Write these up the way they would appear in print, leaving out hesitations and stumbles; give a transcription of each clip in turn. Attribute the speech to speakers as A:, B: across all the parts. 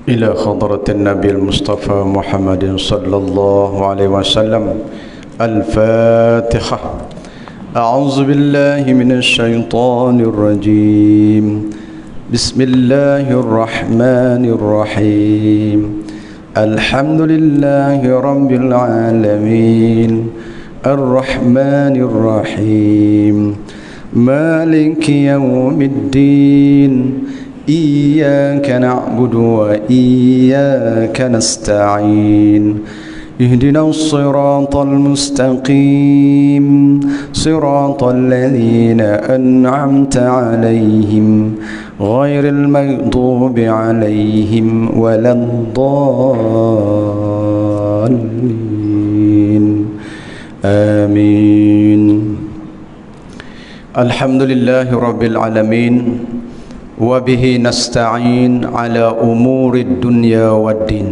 A: إلى حضرة النبي المصطفى محمد صلى الله عليه وسلم. الفاتحة. أعوذ بالله من الشيطان الرجيم. بسم الله الرحمن الرحيم. الحمد لله رب العالمين الرحمن الرحيم مالك يوم الدين إياك نعبد وإياك نستعين اهدنا الصراط المستقيم صراط الذين أنعمت عليهم غير المغضوب عليهم ولا الضالين آمين. الحمد لله رب العالمين وبه نستعين على أمور الدنيا والدين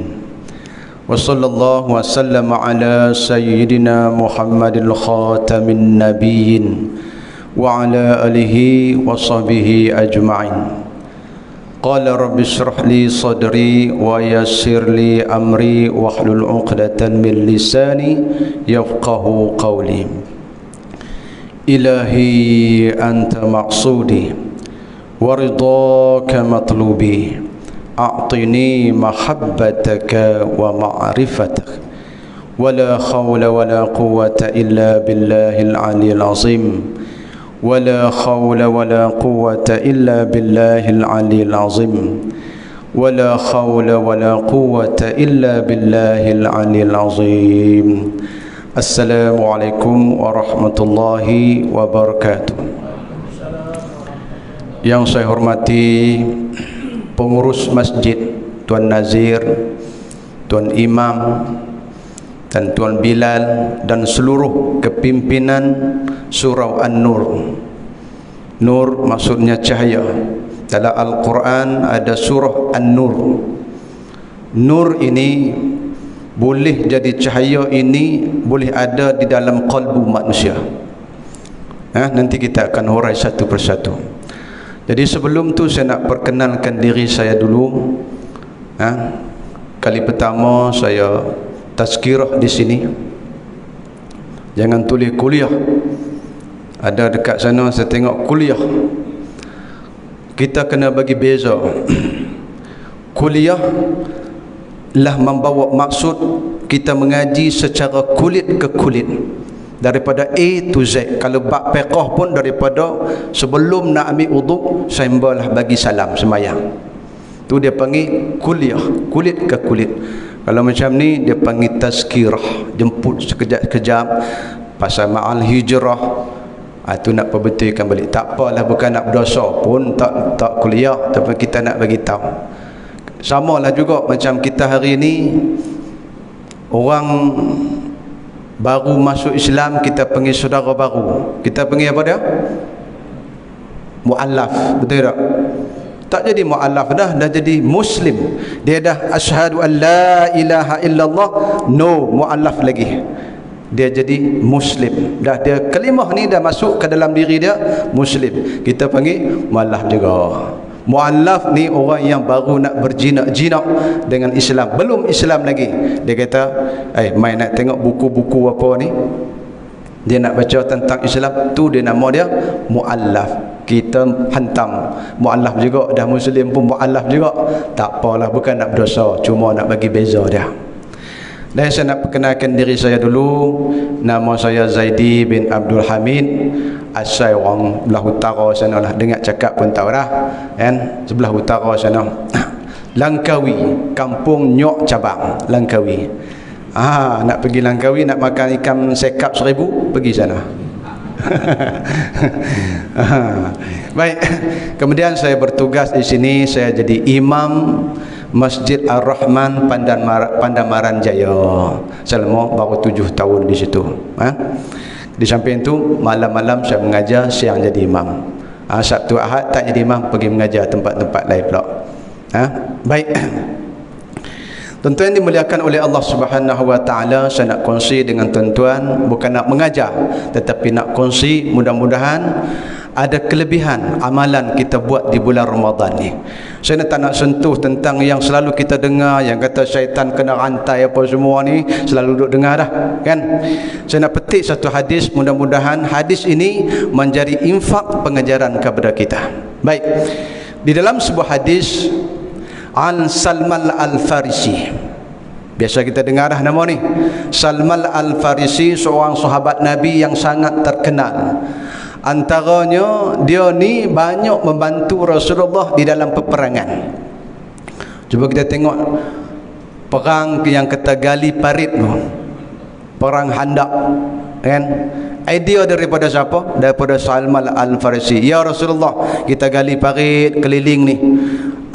A: وصلى الله وسلم على سيدنا محمد الخاتم النبيين وعلى آله وصحبه أجمعين. قال رب اشرح لي صدري ويسر لي أمري واحلل عقدة من لساني يفقه قولي. إلهي أنت مقصودي ورضاك مطلوبي أعطني محبتك ومعرفتك ولا حول ولا قوة إلا بالله العلي العظيم ولا حول ولا قوة إلا بالله العلي العظيم ولا حول ولا قوة إلا بالله العلي العظيم. السلام عليكم ورحمة الله وبركاته. Yang saya hormati pengurus masjid, Tuan Nazir, Tuan Imam dan Tuan Bilal dan seluruh kepimpinan surau An-Nur. Nur maksudnya cahaya. Dalam Al-Quran ada surah An-Nur. Nur ini boleh jadi cahaya, ini boleh ada di dalam kalbu manusia. Nanti kita akan hurai satu persatu. Jadi sebelum tu saya nak perkenalkan diri saya dulu. Kali pertama saya tazkirah di sini. Jangan tulis kuliah. Ada dekat sana saya tengok kuliah. Kita kena bagi beza. Kuliah lah membawa maksud kita mengaji secara kulit ke kulit, daripada A to Z. Kalau bab fiqh pun daripada sebelum nak ambil wuduk sambalah bagi salam sembahyang. Tu dia panggil kuliah, kulit ke kulit. Kalau macam ni dia panggil tazkirah, jemput sekejap-kejap pasal ma'al hijrah. Tu nak perbetulkan balik. Tak apalah, bukan nak berdosa pun tak kuliah, tapi kita nak bagi tahu. Samalah juga macam kita hari ni, orang baru masuk Islam kita panggil saudara baru. Kita panggil apa dia? Mu'allaf. Betul tak? Tak jadi mu'allaf dah jadi muslim. Dia dah asyhadu an la ilaha illallah, no mu'allaf lagi. Dia jadi muslim. Dah dia kalimah ni dah masuk ke dalam diri dia, muslim. Kita panggil mu'allaf juga. Mu'allaf ni orang yang baru nak berjinak-jinak dengan Islam, belum Islam lagi. Dia kata, mai nak tengok buku-buku apa ni, dia nak baca tentang Islam, tu dia nama dia mu'allaf. Kita hantam mu'allaf juga, dah muslim pun mu'allaf juga. Tak apalah, bukan nak berdosa, cuma nak bagi beza dia. Dan saya nak perkenalkan diri saya dulu. Nama saya Zaidi bin Abdul Hamid. Asal orang belah utara sana lah, dengar cakap pun tahu dah kan, sebelah utara sana. Langkawi, kampung Nyok Cabang, Langkawi. Nak pergi Langkawi, nak makan ikan sekap 1000, pergi sana. Baik, kemudian saya bertugas di sini, saya jadi imam Masjid Ar-Rahman Pandamaran Jaya selama baru 7 tahun di situ. Di samping itu malam-malam saya mengajar, siang jadi imam. Sabtu Ahad tak jadi imam, pergi mengajar tempat-tempat lain pula. Baik. Tuan-tuan dimuliakan oleh Allah Subhanahu wa taala, saya nak kongsi dengan tuan-tuan, bukan nak mengajar tetapi nak kongsi, mudah-mudahan ada kelebihan amalan kita buat di bulan Ramadan ni. Saya tak nak sentuh tentang yang selalu kita dengar, yang kata syaitan kena rantai apa semua ni, selalu duduk dengar dah kan. Saya nak petik satu hadis, mudah-mudahan hadis ini menjadi infak pengajaran kepada kita. Baik, di dalam sebuah hadis An Salman Al-Farisi, biasa kita dengar dah nama ni, Salman Al-Farisi, seorang sahabat Nabi yang sangat terkenal. Antaranya dia ni banyak membantu Rasulullah di dalam peperangan. Cuba kita tengok perang yang kita gali parit tu, perang Handak kan. Idea daripada siapa? Daripada Salman Al-Farisi. Ya Rasulullah, kita gali parit keliling ni,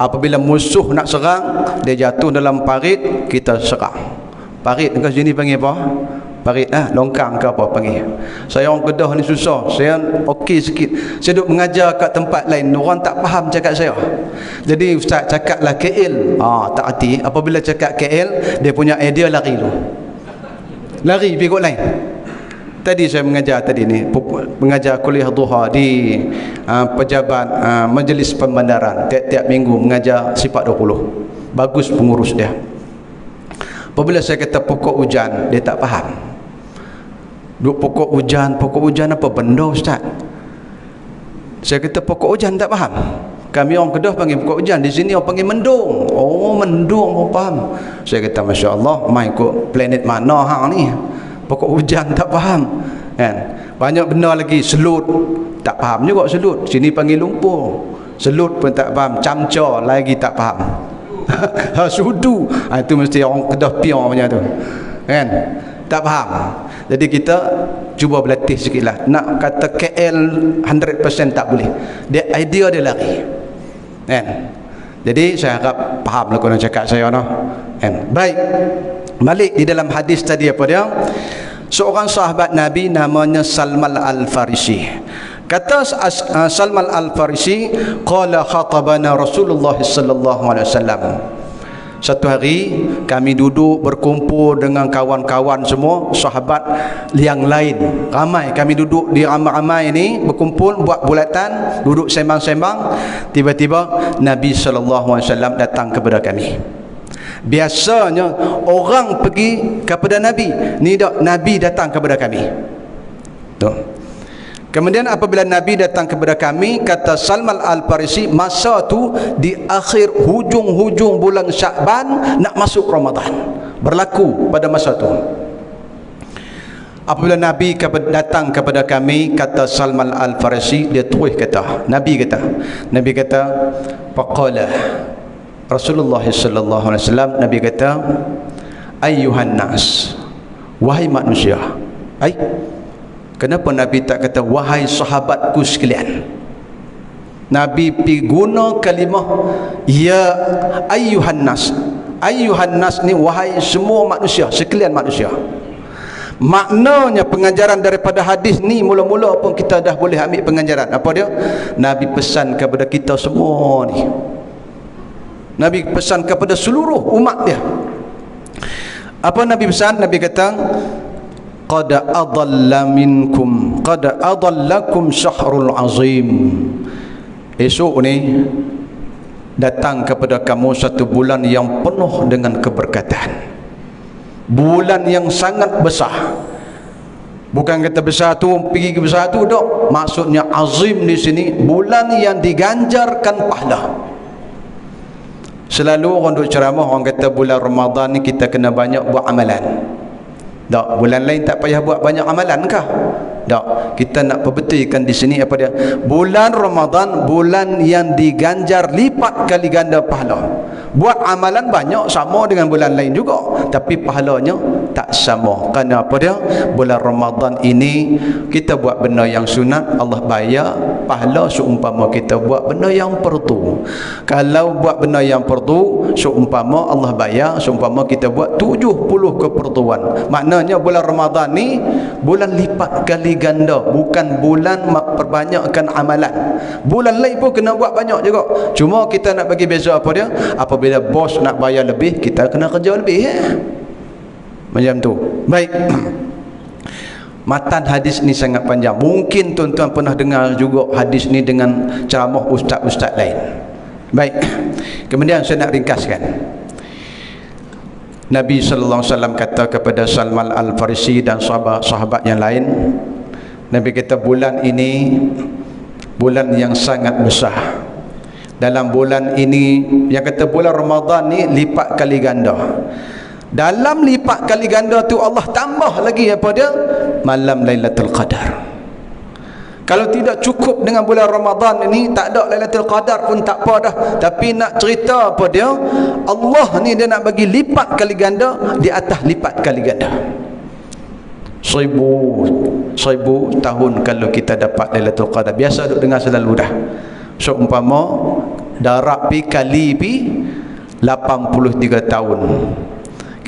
A: apabila musuh nak serang, dia jatuh dalam parit, kita serang. Parit dekat sini panggil apa? Parit longkang ke apa panggil. Saya orang Kedah ni susah, saya okey sikit. Saya duduk mengajar kat tempat lain, orang tak faham cakap saya. Jadi ustaz cakaplah KL, tak hati. Apabila cakap KL, dia punya idea lari tu, lari pergi kot lain. Tadi saya mengajar tadi ni, mengajar kuliah duha di pejabat majlis pembandaran. Tiap-tiap minggu mengajar sifat 20. Bagus pengurus dia. Apabila saya kata pokok hujan, dia tak faham. Duk pokok hujan apa benda ustaz? Saya kata pokok hujan tak faham. Kami orang Kedah panggil pokok hujan, di sini orang panggil mendung. Oh, mendung pun faham. Saya kata masya-Allah, mai ikut planet mana hang ni? Pokok hujan tak faham kan. Banyak benda lagi, selut tak faham juga selut. Sini panggil lumpur. Selut pun tak faham, camca lagi tak faham. Sudu itu mesti orang Kedah pion macam tu kan, tak faham. Jadi kita cuba berlatih sikitlah. Nak kata KL 100% tak boleh, dia idea dia lari kan. Jadi saya harap faham lah kau nak cakap saya no kan. Baik, balik di dalam hadis tadi apa dia, seorang sahabat Nabi namanya Salman Al-Farisi. Kata Salman Al-Farisi, qala khatabana Rasulullah sallallahu alaihi wasallam. Satu hari kami duduk berkumpul dengan kawan-kawan semua, sahabat yang lain. Ramai kami duduk di ramai-ramai ni, berkumpul buat bulatan, duduk sembang-sembang. Tiba-tiba Nabi sallallahu alaihi wasallam datang kepada kami. Biasanya orang pergi kepada Nabi, ni dak Nabi datang kepada kami. Tuh. Kemudian apabila Nabi datang kepada kami, kata Salman Al-Farisi, masa tu di akhir hujung-hujung bulan Syakban nak masuk Ramadan. Berlaku pada masa tu. Apabila Nabi datang kepada kami, kata Salman Al-Farisi, dia terus kata, Nabi kata faqala Rasulullah sallallahu alaihi wasallam, Nabi kata, ayyuhan nas, wahai manusia. Kenapa Nabi tak kata wahai sahabatku sekalian? Nabi pergi guna kalimah ya ayyuhan nas. Ayyuhan nas ni wahai semua manusia, sekalian manusia. Maknanya pengajaran daripada hadis ni, mula-mula pun kita dah boleh ambil pengajaran. Apa dia? Nabi pesan kepada kita semua ni. Nabi pesan kepada seluruh umat dia. Apa Nabi pesan? Nabi kata, qad adallakum syahrul azim. Esok ni datang kepada kamu satu bulan yang penuh dengan keberkatan, bulan yang sangat besar. Bukan kata besar tu pergi ke besar tu dok, maksudnya azim di sini bulan yang diganjarkan pahala. Selalu orang duk ceramah, orang kata bulan Ramadan ni kita kena banyak buat amalan. Tak, bulan lain tak payah buat banyak amalan kah? Tak, kita nak perbetulkan di sini apa dia? Bulan Ramadan, bulan yang diganjar lipat kali ganda pahala. Buat amalan banyak sama dengan bulan lain juga, tapi pahalanya tak sama. Kerana apa dia? Bulan Ramadan ini kita buat benda yang sunat, Allah bayar pahala seumpama kita buat benda yang fardu. Kalau buat benda yang fardu, seumpama Allah bayar seumpama kita buat 70 kefarduan. Maknanya bulan Ramadan ni bulan lipat kali ganda, bukan bulan perbanyakkan amalan. Bulan lain pun kena buat banyak juga, cuma kita nak bagi beza apa dia? Apabila bos nak bayar lebih, kita kena kerja lebih macam tu. Baik. Matan hadis ni sangat panjang. Mungkin tuan-tuan pernah dengar juga hadis ni dengan ceramah ustaz-ustaz lain. Baik. Kemudian saya nak ringkaskan. Nabi sallallahu alaihi wasallam kata kepada Salman Al-Farisi dan sahabat-sahabat yang lain, Nabi kata bulan ini bulan yang sangat besar. Dalam bulan ini, yang kata bulan Ramadan ni lipat kali ganda. Dalam lipat kali ganda tu Allah tambah lagi apa dia? Malam Lailatul Qadar. Kalau tidak cukup dengan bulan Ramadan ini, tak ada Lailatul Qadar pun tak apa dah. Tapi nak cerita apa dia? Allah ni dia nak bagi lipat kali ganda di atas lipat kali ganda. 1000 tahun kalau kita dapat Lailatul Qadar. Biasa duk dengar selalu dah. So umpama darab pi kali pi 83 tahun.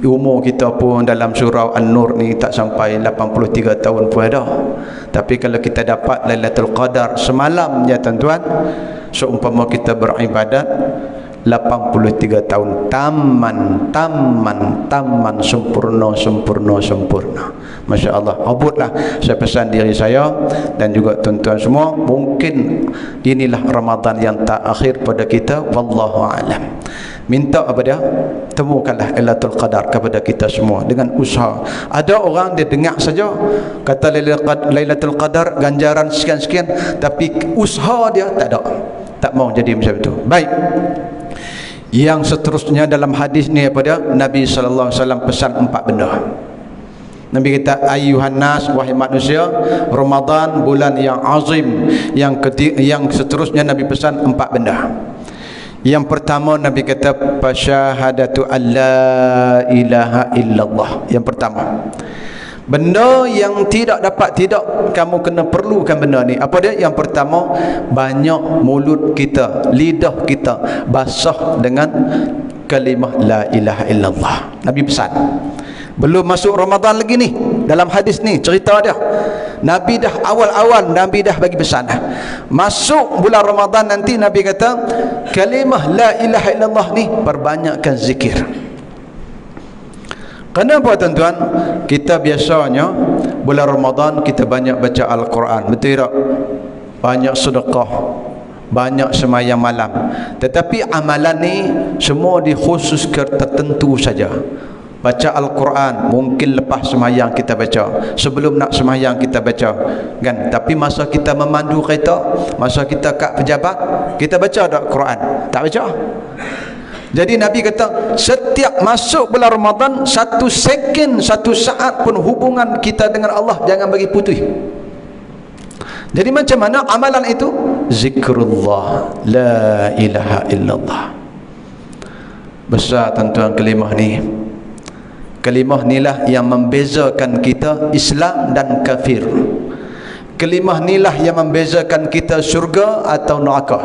A: Umur kita pun dalam surau An-Nur ni tak sampai 83 tahun pun ada. Tapi kalau kita dapat Lailatul Qadar semalam ya tuan-tuan, seumpama kita beribadat 83 tahun taman sempurna. Masya Allah. Abudlah saya pesan diri saya dan juga tuan-tuan semua, mungkin inilah Ramadan yang terakhir pada kita, wallahu alam. Minta apa dia? Temukanlah Lailatul Qadar kepada kita semua dengan usaha. Ada orang dia dengar saja kata Lailatul Qadar ganjaran sekian-sekian, tapi usaha dia tak ada. Tak mau jadi macam itu. Baik. Yang seterusnya dalam hadis ni apa dia? Nabi sallallahu alaihi wasallam pesan 4 benda. Nabi kata, ayuhan nas, wahai manusia, Ramadan bulan yang azim. Yang seterusnya Nabi pesan 4 benda. Yang pertama Nabi kata, fasyahadatu alla ilaha illallah. Yang pertama, benda yang tidak kamu kena perlukan benda ni. Apa dia? Yang pertama, banyak mulut kita, lidah kita basah dengan kalimah la ilaha illallah. Nabi pesan. Belum masuk Ramadan lagi ni, dalam hadis ni cerita dia, Nabi dah awal-awal Nabi dah bagi pesan dah. Masuk bulan Ramadan nanti Nabi kata kalimah la ilaha illallah ni perbanyakkan zikir. Kenapa tuan-tuan? Kita biasanya bulan Ramadan kita banyak baca Al-Quran, betul tak? Banyak sedekah, banyak semayang malam. Tetapi amalan ni semua dikhususkan tertentu saja. Baca Al-Quran mungkin lepas semayang kita baca, sebelum nak semayang kita baca, kan? Tapi masa kita memandu kereta, masa kita kat pejabat, kita baca tak Quran? Tak baca. Jadi Nabi kata setiap masuk bulan Ramadan, 1 second, 1 saat pun hubungan kita dengan Allah jangan bagi putus. Jadi macam mana amalan itu? Zikrullah la ilaha illallah. Besar tuan-tuan kalimah ni. Kalimah inilah yang membezakan kita Islam dan kafir. Kalimah inilah yang membezakan kita surga atau neraka.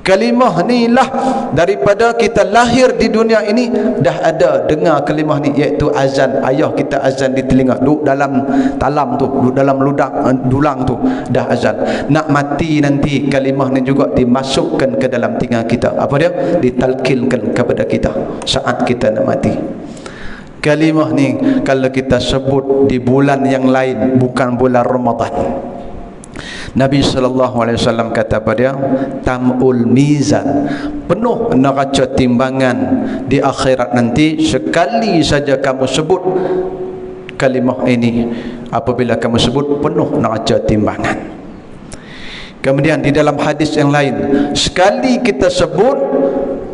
A: Kalimah inilah daripada kita lahir di dunia ini dah ada dengar kalimah ni, iaitu azan. Ayah kita azan di telinga, duduk dalam talam tu, duduk dalam dulang tu dah azan. Nak mati nanti kalimah ni juga dimasukkan ke dalam telinga kita. Apa dia? Ditalkinkan kepada kita saat kita nak mati. Kalimah ni kalau kita sebut di bulan yang lain, bukan bulan Ramadan, Nabi SAW kata pada tamul mizan, penuh neraca timbangan di akhirat nanti sekali saja kamu sebut kalimah ini. Apabila kamu sebut, penuh neraca timbangan. Kemudian di dalam hadis yang lain, sekali kita sebut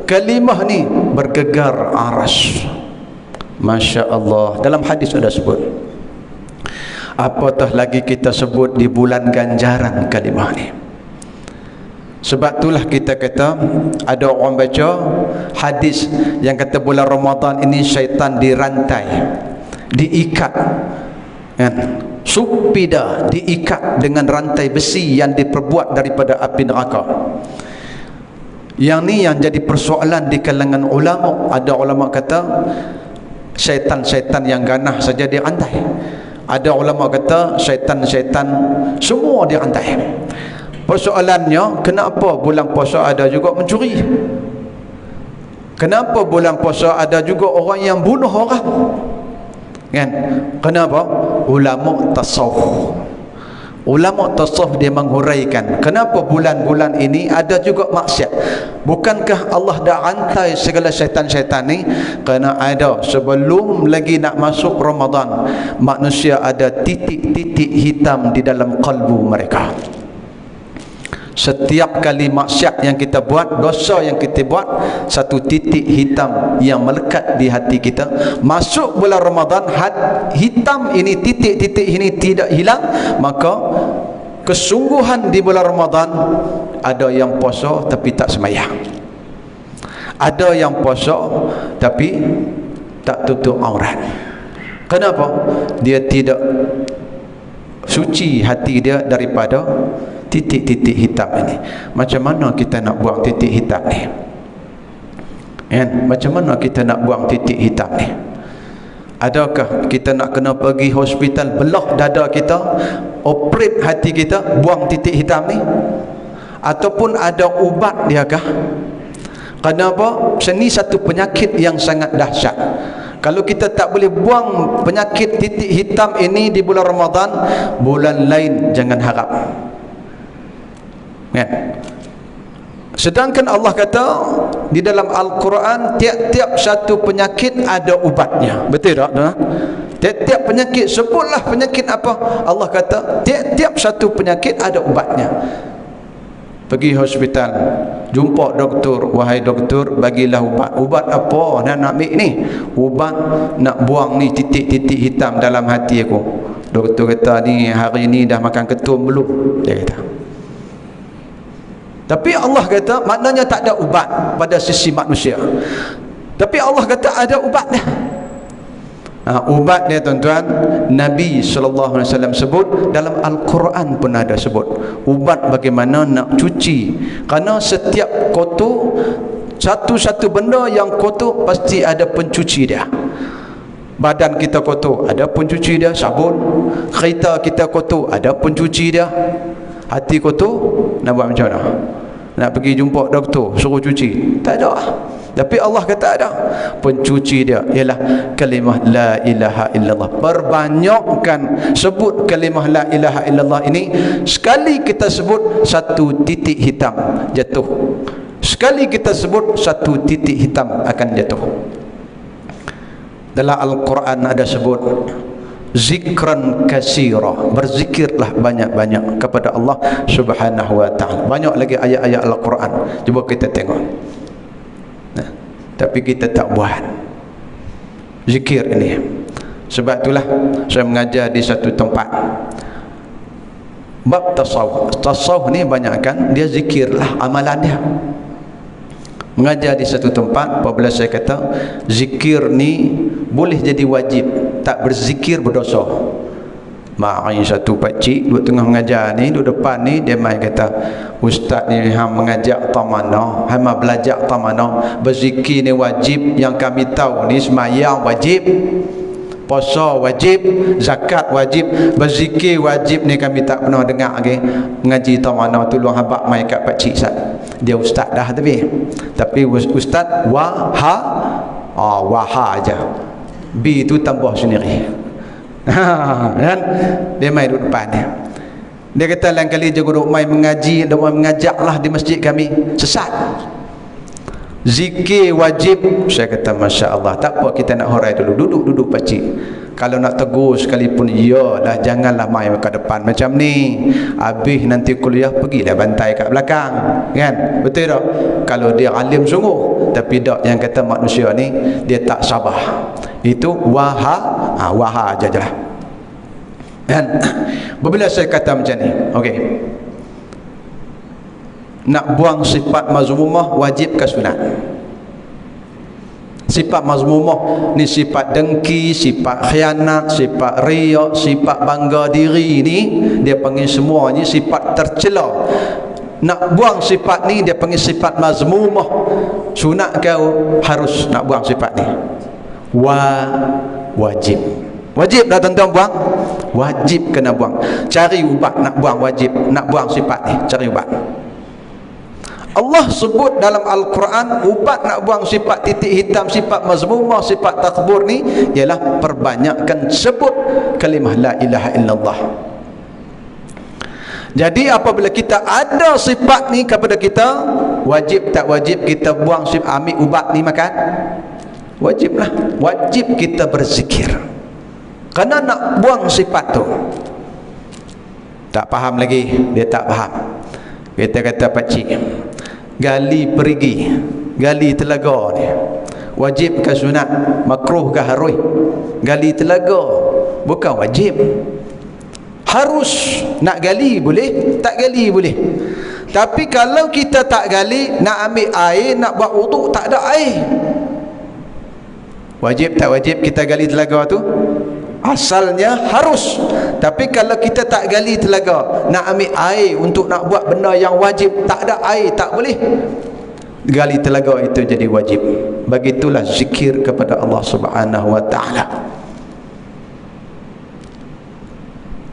A: kalimah ni bergegar aras. Masya Allah, dalam hadis sudah sebut. Apatah lagi kita sebut di bulan ganjaran kalimah ni. Sebab itulah kita kata, ada orang baca hadis yang kata bulan Ramadan ini syaitan dirantai, diikat, kan? Supida, diikat dengan rantai besi yang diperbuat daripada api neraka. Yang ni yang jadi persoalan di kalangan ulama. Ada ulama kata syaitan-syaitan yang ganah saja dirantai. Ada ulama kata syaitan-syaitan semua dirantai. Persoalannya, kenapa bulan puasa ada juga mencuri? Kenapa bulan puasa ada juga orang yang bunuh orang? Kan? Kenapa? Ulama tasawuf. Ulama tasawuf dia menghuraikan kenapa bulan-bulan ini ada juga maksiat. Bukankah Allah dah rantai segala syaitan-syaitan ni? Kerana ada sebelum lagi nak masuk Ramadan, manusia ada titik-titik hitam di dalam kalbu mereka. Setiap kali maksiat yang kita buat, dosa yang kita buat, satu titik hitam yang melekat di hati kita. Masuk bulan Ramadan, hitam ini, titik-titik ini tidak hilang, maka kesungguhan di bulan Ramadan, ada yang puasa tapi tak sembahyang, ada yang puasa tapi tak tutup aurat. Kenapa? Dia tidak suci hati dia daripada titik-titik hitam ini. Macam mana kita nak buang titik hitam ni? Macam mana kita nak buang titik hitam ni? Adakah kita nak kena pergi hospital, belah dada kita, operate hati kita, buang titik hitam ni? Ataupun ada ubat dia kah? Kenapa? Ini satu penyakit yang sangat dahsyat. Kalau kita tak boleh buang penyakit titik hitam ini di bulan Ramadan, bulan lain jangan harap. Sedangkan Allah kata di dalam Al-Quran, tiap-tiap satu penyakit ada ubatnya. Betul tak? Tiap-tiap penyakit, sebutlah penyakit apa, Allah kata tiap-tiap satu penyakit ada ubatnya. Pergi hospital, jumpa doktor, wahai doktor, bagilah ubat. Ubat apa nak ambil ni? Ubat nak buang ni titik-titik hitam dalam hati aku. Doktor kata, ni hari ni dah makan ketum belum? Dia kata. Tapi Allah kata maknanya tak ada ubat pada sisi manusia, tapi Allah kata ada ubat dia. Ubat dia tuan-tuan, Nabi SAW sebut, dalam Al-Quran pun ada sebut ubat bagaimana nak cuci. Kerana setiap kotor, satu-satu benda yang kotor pasti ada pencuci dia. Badan kita kotor, ada pencuci dia, sabun. Kereta kita kotor, ada pencuci dia. Hati kotor, nak buat macam mana? Nak pergi jumpa doktor, suruh cuci? Tak ada. Tapi Allah kata ada. Pencuci dia ialah kalimah la ilaha illallah. Perbanyakkan sebut kalimah la ilaha illallah ini. Sekali kita sebut, satu titik hitam jatuh. Sekali kita sebut, satu titik hitam akan jatuh. Dalam Al-Quran ada sebut zikran kasira, berzikirlah banyak-banyak kepada Allah Subhanahu wa ta'ala. Banyak lagi ayat-ayat Al-Quran, cuba kita tengok. Tapi kita tak buat zikir ini. Sebab itulah saya mengajar di satu tempat bab tasawuf. Tasawuf ni banyakkan dia zikirlah amalan dia. Mengajar di satu tempat, apabila saya kata zikir ni boleh jadi wajib, tak berzikir berdosa. Main satu pakcik duduk tengah mengajar ni, duduk depan ni, dia main kata, ustaz ni hang mengajak tamana, hang belajar tamana, berzikir ni wajib, yang kami tahu ni sembahyang wajib, puasa wajib, zakat wajib, berzikir wajib ni kami tak pernah dengar lagi. Mengaji tamana, tolong habaq mai kat pakcik Ustaz. Dia ustaz dah tapi ustaz waha aja, B itu tambah sendiri. Kan dia main duduk depan dia kata lain kali je duduk main mengaji, duduk main mengajaklah di masjid kami, sesat. Zikir wajib. Saya kata Masya Allah, tak apa kita nak hurai dulu, duduk pakcik. Kalau nak tegur sekalipun, iyalah, janganlah main ke depan macam ni, habis nanti kuliah pergilah bantai kat belakang, kan? Betul tak? Kalau dia alim sungguh. Tapi tak, yang kata manusia ni dia tak sabar, itu waha aja lah. Dan bila saya kata macam ni, okey, nak buang sifat mazmumah wajib ke sunat? Sifat mazmumah ni sifat dengki, sifat khianat, sifat riak, sifat bangga diri ni, dia panggil semuanya sifat tercela. Nak buang sifat ni dia panggil sifat mazmumah. Sunat kau harus nak buang sifat ni. Wajib. Wajib dah tuan-tuan buang? Wajib kena buang. Cari ubat nak buang wajib, nak buang sifat ni, cari ubat. Allah sebut dalam Al-Quran ubat nak buang sifat titik hitam, sifat mazmumah, sifat takbur ni ialah perbanyakkan sebut kalimah la ilaha illallah. Jadi apabila kita ada sifat ni kepada kita, wajib tak wajib kita buang sifat, ambil ubat ni makan? Wajiblah. Wajib kita berzikir kerana nak buang sifat tu. Tak faham lagi, dia tak faham. Kita kata pakcik, gali perigi, gali telaga ni wajib ke sunat, makruh ke haruy? Gali telaga bukan wajib. Harus nak gali boleh, tak gali boleh. Tapi kalau kita tak gali, nak ambil air, nak buat wuduk, tak ada air. Wajib tak wajib kita gali telaga tu? Asalnya harus. Tapi kalau kita tak gali telaga, nak ambil air untuk nak buat benda yang wajib, tak ada air, tak boleh. Gali telaga itu jadi wajib. Begitulah zikir kepada Allah Subhanahu wa taala.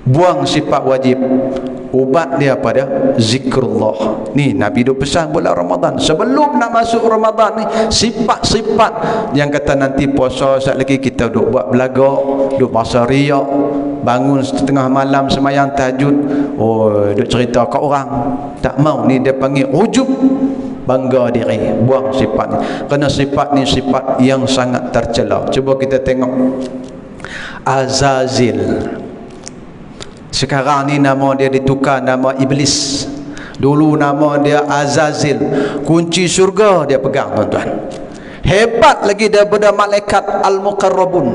A: Buang sifat wajib, ubat dia pada zikrullah. Ni Nabi duk pesan bulan Ramadan. Sebelum nak masuk Ramadan ni, sifat-sifat yang kata nanti puasa sekejap lagi kita duk buat belagak, duk puasa riak, bangun setengah malam semayang tahajud, oh duk cerita kat orang. Tak mau, ni dia panggil ujub, bangga diri. Buang sifat ni, kerana sifat ni sifat yang sangat tercela. Cuba kita tengok Azazil. Sekarang ni nama dia ditukar nama Iblis. Dulu nama dia Azazil. Kunci syurga dia pegang, tuan-tuan. Hebat lagi daripada malaikat Al-Muqarrabun.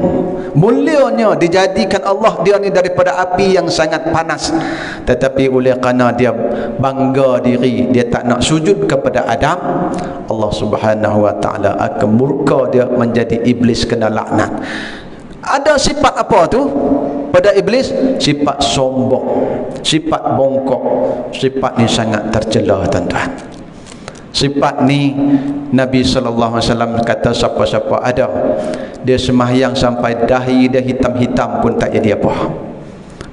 A: Mulianya dijadikan Allah dia ni daripada api yang sangat panas. Tetapi oleh kerana dia bangga diri, dia tak nak sujud kepada Adam, Allah Subhanahu wa taala akan murka dia menjadi iblis, kena laknat. Ada sifat apa tu pada iblis? Sifat sombong, sifat bongkok. Sifat ni sangat tercela, tuan-tuan. Sifat ni Nabi SAW kata siapa-siapa ada dia sembahyang sampai dahi dia hitam-hitam pun tak jadi apa.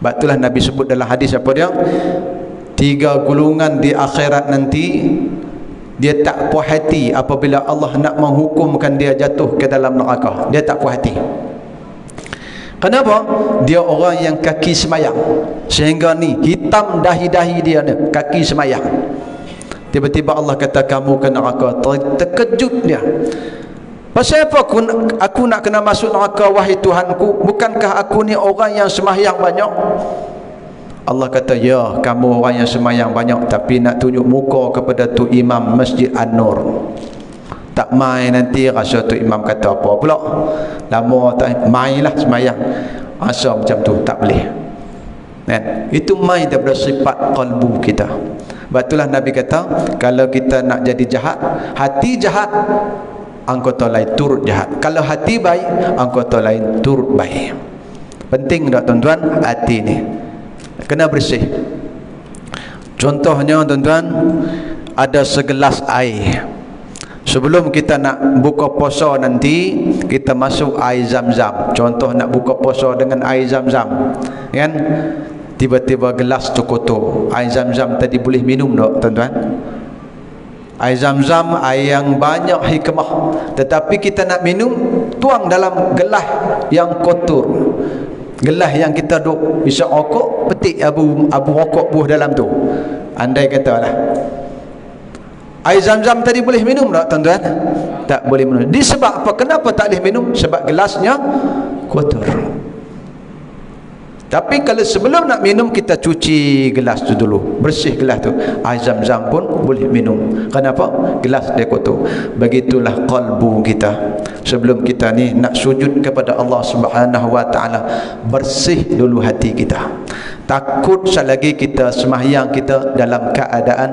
A: Sebab itulah Nabi sebut dalam hadis apa dia? 3 golongan di akhirat nanti dia tak puas hati apabila Allah nak menghukumkan dia jatuh ke dalam neraka. Dia tak puas hati. Kenapa? Dia orang yang kaki semayang, sehingga ni hitam dahi-dahi dia ni, kaki semayang. Tiba-tiba Allah kata kamu ke neraka. Terkejut dia. Pasal apa aku nak kena masuk neraka, wahai Tuhanku? Bukankah aku ni orang yang semayang banyak? Allah kata, ya, kamu orang yang semayang banyak, tapi nak tunjuk muka kepada tu imam Masjid An-Nur. Tak main nanti rasa tu imam kata apa pula. Lama tak mainlah semayang. Rasa macam tu tak boleh. Kan? Itu main daripada sifat qalbu kita. Sebab itulah Nabi kata, kalau kita nak jadi jahat, hati jahat, anggota lain turut jahat. Kalau hati baik, anggota lain turut baik. Penting tak, tuan-tuan? Hati ni kena bersih. Contohnya, tuan-tuan, ada segelas air. Sebelum kita nak buka puasa nanti, kita masuk air Zam-Zam. Contoh nak buka puasa dengan air Zam-Zam, kan? Tiba-tiba gelas tu kotor. Air Zam-Zam tadi boleh minum tak, tuan-tuan? Air Zam-Zam air yang banyak hikmah, tetapi kita nak minum, tuang dalam gelas yang kotor. Gelas yang kita duk bisa rokok, petik abu rokok buah dalam tu. Andai katalah air Zam-Zam tadi boleh minum tak, tuan-tuan? Tak boleh minum. Disebab apa? Kenapa tak boleh minum? Sebab gelasnya kotor. Tapi kalau sebelum nak minum, kita cuci gelas tu dulu, bersih gelas tu, air Zam-Zam pun boleh minum. Kenapa? Gelas dia kotor. Begitulah qalbu kita. Sebelum kita ni nak sujud kepada Allah Subhanahu wa taala, bersih dulu hati kita. Takut selagi kita sembahyang kita dalam keadaan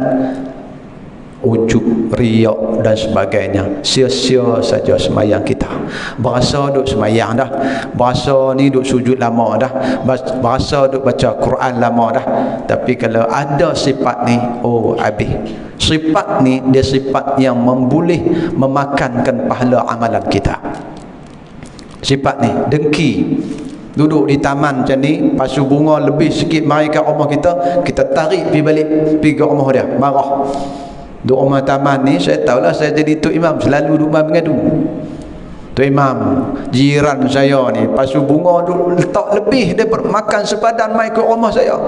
A: ujub, riak dan sebagainya, sia-sia saja semayang kita. Berasa duk semayang dah, berasa ni duk sujud lama dah, berasa duk baca Quran lama dah, tapi kalau ada sifat ni, oh habis. Sifat ni dia sifat yang memboleh memakankan pahala amalan kita. Sifat ni dengki, duduk di taman macam ni, pasu bunga lebih sikit mari kat rumah kita, kita tarik pergi balik, pergi ke rumah dia, marah. Duk rumah taman ni saya tahulah, saya jadi tok imam, selalu duk mengadu. Tok imam jiran saya ni pasu bunga duk letak lebih daripada makan sepadan mai ke rumah saya.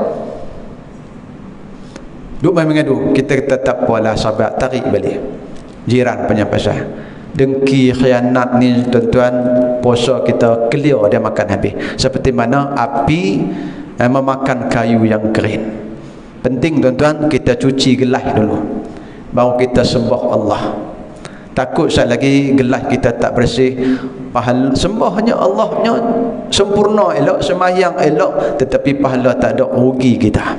A: Duk main mengadu, kita kata tak apalah sahabat, tarik balik. Jiran punya pasal. Dengki khianat ni tuan-tuan, puasa kita clear dia makan habis. Seperti mana api memakan kayu yang kering. Penting tuan-tuan kita cuci gelas dulu, baru kita sembah Allah. Takut sekali lagi gelas kita tak bersih, pahala sembahnya Allahnya sempurna elok, sembahyang elok, tetapi pahala tak ada, rugi kita.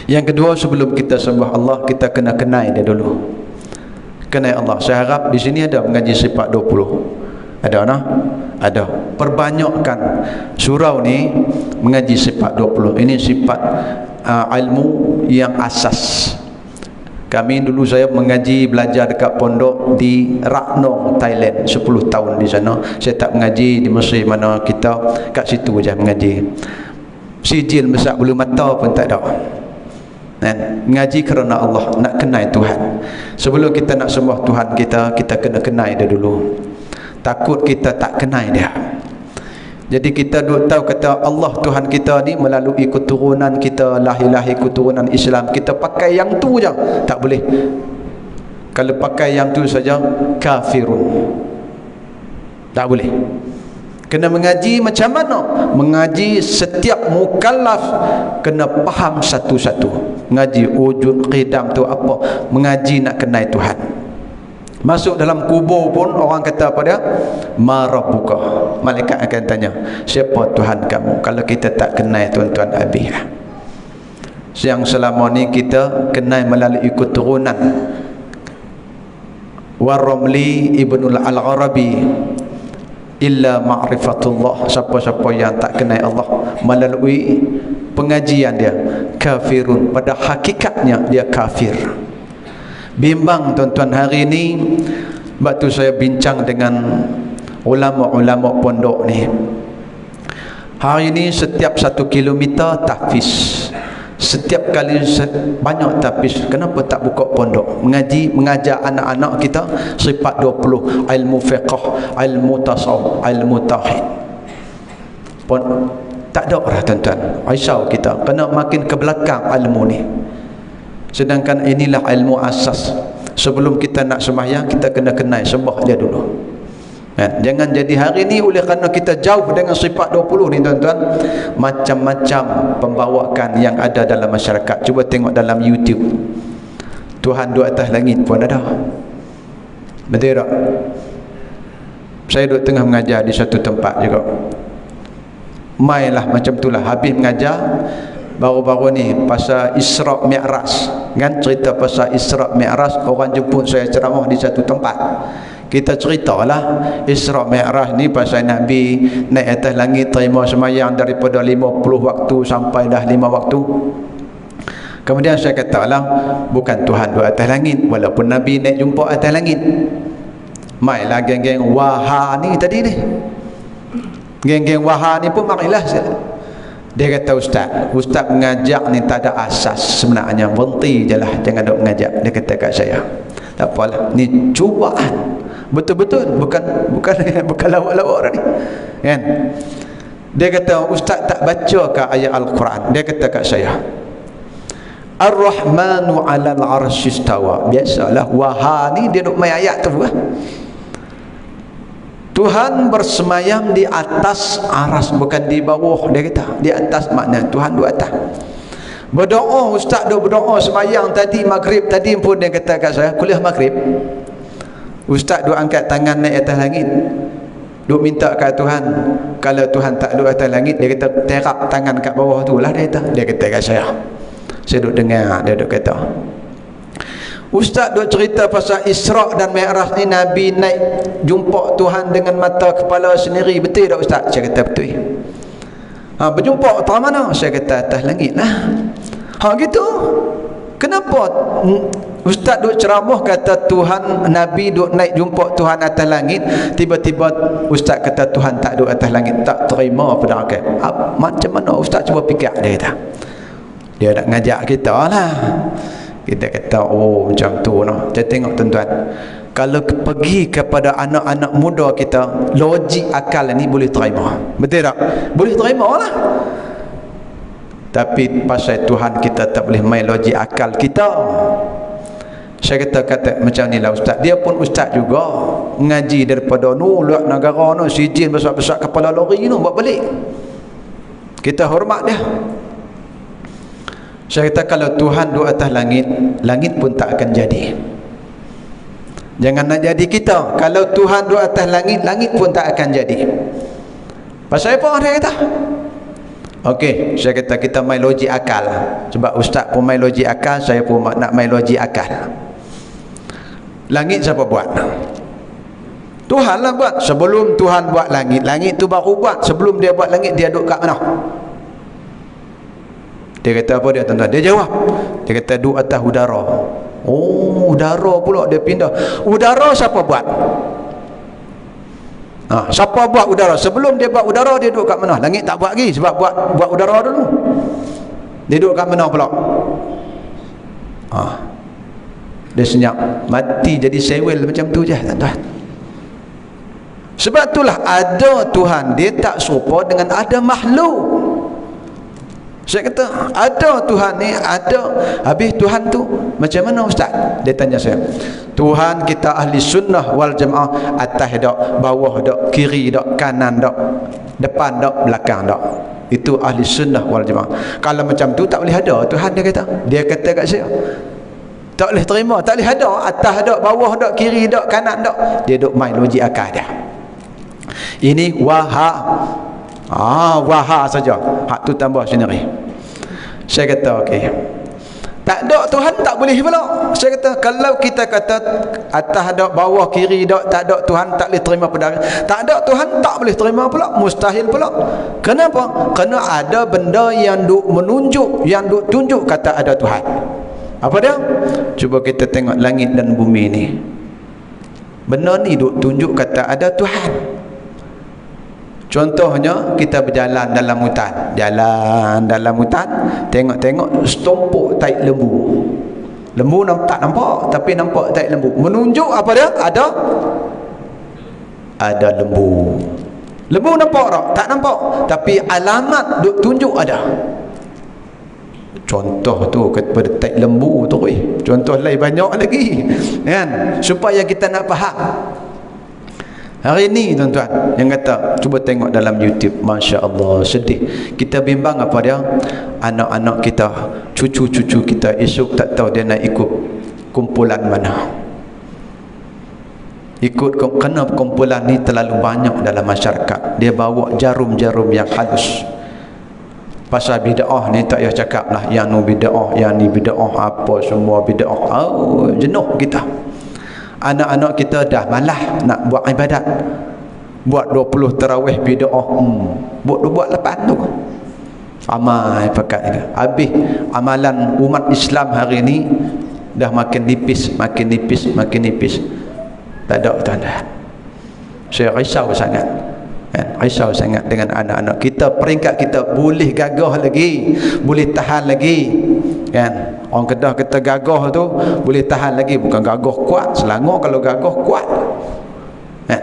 A: Yang kedua, sebelum kita sembah Allah, kita kena kenal dia dulu. Kenal Allah. Saya harap di sini ada mengaji sifat 20. Ada nah? Ada. Perbanyakkan surau ni mengaji sifat 20. Ini sifat ilmu yang asas. Kami dulu saya mengaji, belajar dekat pondok di Raknong, Thailand, 10 tahun di sana. Saya tak mengaji di Mesir mana, kita kat situ aja mengaji. Sijil besar bulu mata pun tak ada. Dan mengaji kerana Allah, nak kenal Tuhan. Sebelum kita nak sembah Tuhan kita kena kenal dia dulu. Takut kita tak kenal dia. Jadi kita duk tahu kata Allah Tuhan kita ni melalui keturunan kita, lahir keturunan Islam, kita pakai yang tu je. Tak boleh. Kalau pakai yang tu saja, kafirun. Tak boleh. Kena mengaji macam mana? Mengaji setiap mukallaf kena faham satu-satu. Mengaji wujud qidam tu apa? Mengaji nak kenal Tuhan. Masuk dalam kubur pun orang kata apa dia? Ma rabbuka. Malaikat akan tanya, siapa Tuhan kamu? Kalau kita tak kenal tuan-tuan, habis lah. Yang selama ni kita kenal melalui keturunan Warramli Ibnul Al-Arabi, illa ma'rifatullah. Siapa-siapa yang tak kenal Allah melalui pengajian dia, kafirun. Pada hakikatnya dia kafir. Bimbang tuan-tuan hari ni. Sebab tu saya bincang dengan ulama-ulama pondok ni. Hari ni setiap 1 kilometer tahfiz. Setiap kali banyak tahfiz. Kenapa tak buka pondok? Mengaji, mengajar anak-anak kita sifat 20, ilmu fiqh, ilmu tasawuf, ilmu tauhid. Pun tak ada orang tuan-tuan. Risau kita kena makin ke belakang ilmu ni. Sedangkan inilah ilmu asas. Sebelum kita nak sembahyang, kita kena kenal sembah dia dulu. Jangan jadi hari ni oleh kerana kita jauh dengan sifat 20 ni tuan-tuan, macam-macam pembawakan yang ada dalam masyarakat. Cuba tengok dalam YouTube, Tuhan di atas langit pun ada. Betul tak? Saya duduk tengah mengajar di satu tempat juga, mainlah macam itulah. Habis mengajar baru-baru ni pasal Isra' Mi'raj, kan, cerita pasal Isra' Mi'raj. Orang jemput saya ceramah di satu tempat, kita ceritalah Isra' Mi'raj ni pasal Nabi naik atas langit, terima sembahyang daripada 50 waktu sampai dah 5 waktu. Kemudian saya katalah, bukan Tuhan di atas langit, walaupun Nabi naik jumpa atas langit. Mailah geng-geng Waha ni tadi ni, geng-geng Waha ni pun marilah. Dia kata, Ustaz mengajak ni tak ada asas sebenarnya, berhenti je lah, jangan duk mengajak. Dia kata kat saya, tak apalah, ni cubaan. Betul-betul, bukan lawak-lawak orang ni, kan? Dia kata, Ustaz tak baca ke ayat Al-Quran? Dia kata kat saya, Ar-Rahmanu 'alal 'arsy istawa. Biasalah Waha ni dia duk main ayat tu lah. Tuhan bersemayam di atas aras, bukan di bawah. Dia kata di atas, makna Tuhan di atas. Berdoa, Ustaz duk berdoa semayang tadi, maghrib tadi pun dia kata kat saya, kuliah maghrib, Ustaz duk angkat tangan naik atas langit, duk minta kat Tuhan. Kalau Tuhan tak duk atas langit, dia kata terap tangan kat bawah tu lah. Dia kata kat saya duk dengar dia duk kata, Ustaz duk cerita pasal Isra' dan Mi'raj ni, Nabi naik jumpa Tuhan dengan mata kepala sendiri. Betul tak Ustaz? Saya kata betul. Berjumpa atas mana? Saya kata atas langit lah. Gitu. Kenapa Ustaz duk ceramah kata Tuhan, Nabi duk naik jumpa Tuhan atas langit, tiba-tiba Ustaz kata Tuhan tak duk atas langit? Tak terima pada akal. Macam mana Ustaz? Cuba fikir. Dia kata, dia nak ngajak kita lah, Kita kata oh macam tu noh. Kita tengok tuan-tuan, kalau pergi kepada anak-anak muda kita, logik akal ni boleh terima, betul tak? Boleh terima lah. Tapi pasal Tuhan kita tak boleh main logik akal kita. Saya kata macam ni lah ustaz, dia pun ustaz juga, ngaji daripada luar negara sijil besar-besar kepala lori buat balik. Kita hormat dia. Saya kata kalau Tuhan duduk atas langit, langit pun tak akan jadi. Jangan nak jadi kita. Kalau Tuhan duduk atas langit, langit pun tak akan jadi. Pasal apa dia kata? Okey, saya kata kita main logik akal. Sebab ustaz pun main logik akal, saya pun nak main logik akal. Langit siapa buat? Tuhan lah buat. Sebelum Tuhan buat langit, langit tu baru buat. Sebelum dia buat langit, dia duduk kat mana? Dia kata apa dia tuan-tuan? Dia jawab. Dia kata duduk atas udara. Oh, udara pula dia pindah. Udara siapa buat? Siapa buat udara? Sebelum dia buat udara, dia duduk kat mana? Langit tak buat lagi sebab buat udara dulu. Dia duduk kat mana pula? Dia senyap, mati jadi sewel macam tu je tuan-tuan. Sebab itulah ada Tuhan, dia tak serupa dengan ada makhluk. Saya kata ada Tuhan ni, ada. Habis Tuhan tu macam mana ustaz? Dia tanya saya. Tuhan kita ahli sunnah wal jamaah, atas dak, bawah dak, kiri dak, kanan dak, depan dak, belakang dak. Itu ahli sunnah wal jamaah. Kalau macam tu tak boleh ada Tuhan, dia kata. Dia kata kat saya, tak boleh terima, tak boleh ada. Atas dak, bawah dak, kiri dak, kanan dak. Dia duk main logik akal dia. Ini waha saja. Hak tu tambah sendiri. Saya kata okey. Tak ada Tuhan tak boleh pula. Saya kata kalau kita kata atas ada, bawah, kiri dak, tak ada Tuhan, tak boleh terima pada. Tak ada Tuhan tak boleh terima pula, mustahil pula. Kenapa? Kerana ada benda yang duk menunjuk, yang duk tunjuk kata ada Tuhan. Apa dia? Cuba kita tengok langit dan bumi ni. Benda ni duk tunjuk kata ada Tuhan. Contohnya kita berjalan dalam hutan. Jalan dalam hutan, tengok-tengok setumpuk taik lembu. Lembu tak nampak, tapi nampak taik lembu. Menunjuk apa dia? Ada lembu. Lembu nampak tak? Tak nampak, tapi alamat duk tunjuk ada. Contoh tu kepada taik lembu tu. Contoh lain banyak lagi kan, supaya kita nak faham. Hari ni tuan-tuan yang kata, cuba tengok dalam YouTube, Masya Allah, sedih. Kita bimbang apa dia? Anak-anak kita, cucu-cucu kita esok tak tahu dia nak ikut kumpulan mana. Kerana kumpulan ni terlalu banyak dalam masyarakat. Dia bawa jarum-jarum yang halus. Pasal bid'ah ni tak payah cakap lah. Yang ni bid'ah, yang ni bid'ah, apa semua bid'ah. Jenuh kita. Anak-anak kita dah malah nak buat ibadat. Buat 20 tarawih bid'ah. Buat lepas tu. Amal pakat juga. Habis amalan umat Islam hari ni dah makin nipis, makin nipis, makin nipis. Tak ada tuan-tuan. Saya risau sangat. Risau sangat dengan anak-anak kita. Peringkat kita boleh gagah lagi, boleh tahan lagi kan. Orang Kedah kata gagah tu boleh tahan lagi, bukan gagah kuat. Selangor kalau gagah kuat kan?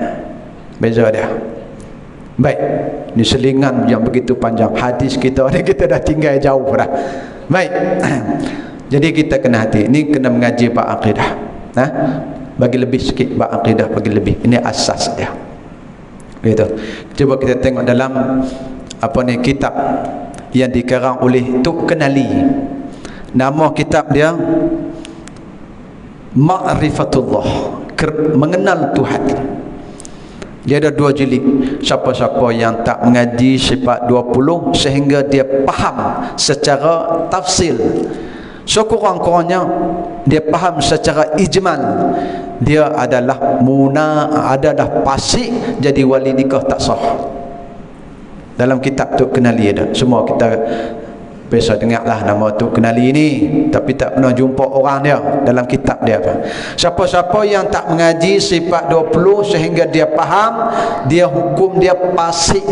A: Beza dia. Baik, ni selingan yang begitu panjang. Hadis kita ni kita dah tinggal jauh dah. Baik. Jadi kita kena hati, ni kena mengaji bab akidah. Bagi lebih sikit bab akidah, bagi lebih. Ini asas dia. Gitu. Cuba kita tengok dalam apa ni, kitab yang dikarang oleh Tok Kenali. Nama kitab dia Ma'rifatullah, mengenal Tuhan. Dia ada 2 jilid. Siapa-siapa yang tak mengaji sifat 20 sehingga dia faham secara tafsil, sekurang-kurangnya dia faham secara ijmal, dia adalah adalah fasik, jadi wali nikah tak sah. Dalam kitab Tok Kenali ada. Semua kita biasa dengarlah nama Tok Kenali ni, tapi tak pernah jumpa orang dia dalam kitab dia apa. Siapa-siapa yang tak mengaji sifat 20 sehingga dia faham, dia hukum dia fasik.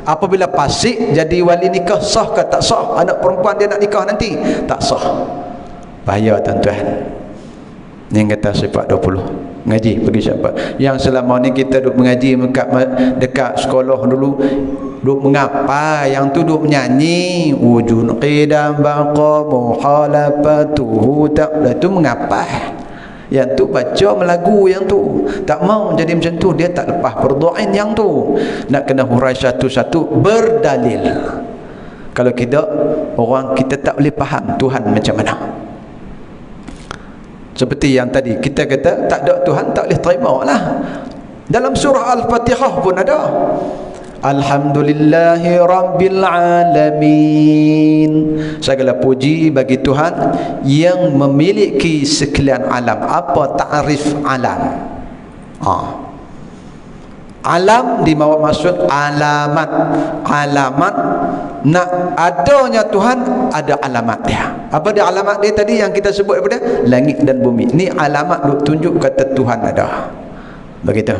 A: Apabila fasik, jadi wali nikah sah ke tak sah? Anak perempuan dia nak nikah nanti tak sah. Bahaya tuan-tuan. Ni kata sifat 20. Ngaji pergi siapa? Yang selama ni kita duduk mengaji dekat sekolah dulu, duduk mengapa? Yang tu duduk menyanyi wujud qidam baqa muhalafatuhu tak, tu mengapa? Yang tu baca melagu, yang tu tak mau jadi macam tu, dia tak lepas berdoain yang tu. Nak kena hurai satu-satu berdalil. Kalau kita orang kita tak boleh faham Tuhan macam mana. Seperti yang tadi kita kata tak ada Tuhan tak boleh terima lah. Dalam surah Al-Fatihah pun ada Alhamdulillahi Rabbil Alamin. Segala puji bagi Tuhan yang memiliki sekalian alam. Apa ta'rif alam? Alam dibawa maksud alamat. Alamat, nak adanya Tuhan ada alamat dia. Apa dia alamat dia tadi yang kita sebut daripada langit dan bumi? Ni alamat duk tunjuk kata Tuhan ada. Begitu.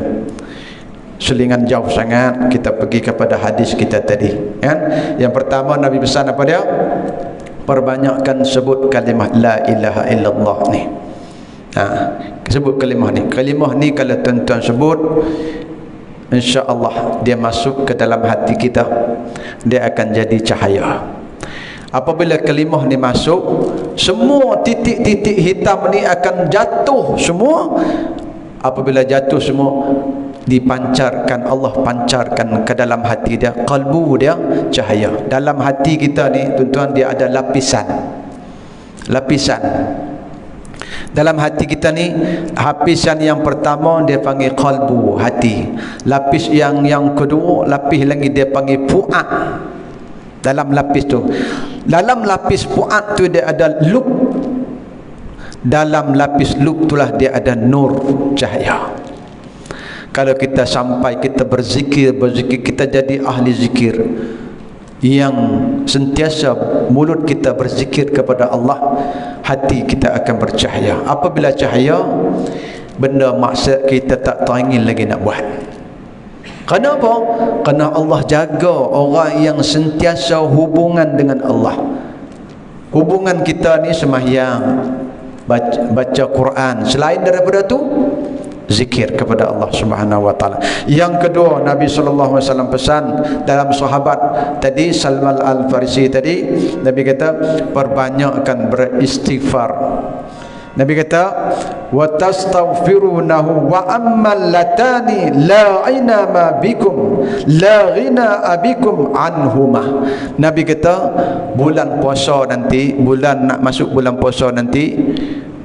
A: Selingan jauh sangat kita pergi kepada hadis kita tadi, kan? Yang pertama Nabi pesan apa dia? Perbanyakkan sebut kalimah la ilaha illallah ni. Sebut kalimah ni. Kalimah ni kalau tuan-tuan sebut, insya-Allah dia masuk ke dalam hati kita, dia akan jadi cahaya. Apabila kalimah ni masuk, semua titik-titik hitam ni akan jatuh semua. Apabila jatuh semua, dipancarkan, Allah pancarkan ke dalam hati dia, kalbu dia cahaya. Dalam hati kita ni tuan-tuan, dia ada lapisan. Dalam hati kita ni, lapisan yang pertama dia panggil kalbu, hati. Lapis yang kedua, lapis lagi dia panggil fuad. Dalam lapis tu, dalam lapis fuad tu dia ada lub. Dalam lapis lub itulah dia ada nur, cahaya. Kalau kita sampai kita berzikir, kita jadi ahli zikir yang sentiasa mulut kita berzikir kepada Allah, hati kita akan bercahaya. Apabila cahaya, benda maksiat kita tak teringin lagi nak buat. Kenapa? Kerana Allah jaga orang yang sentiasa hubungan dengan Allah. Hubungan kita ni sembahyang, baca Quran, selain daripada tu zikir kepada Allah Subhanahu wa taala. Yang kedua, Nabi sallallahu alaihi wasallam pesan dalam sahabat tadi, Salman Al-Farisi tadi, Nabi kata perbanyakkan beristighfar. Nabi kata wa tastaghfirunahu wa ammal latani la aina ma bikum la ghina abikum anhuma. Nabi kata bulan puasa nanti, bulan nak masuk bulan puasa nanti,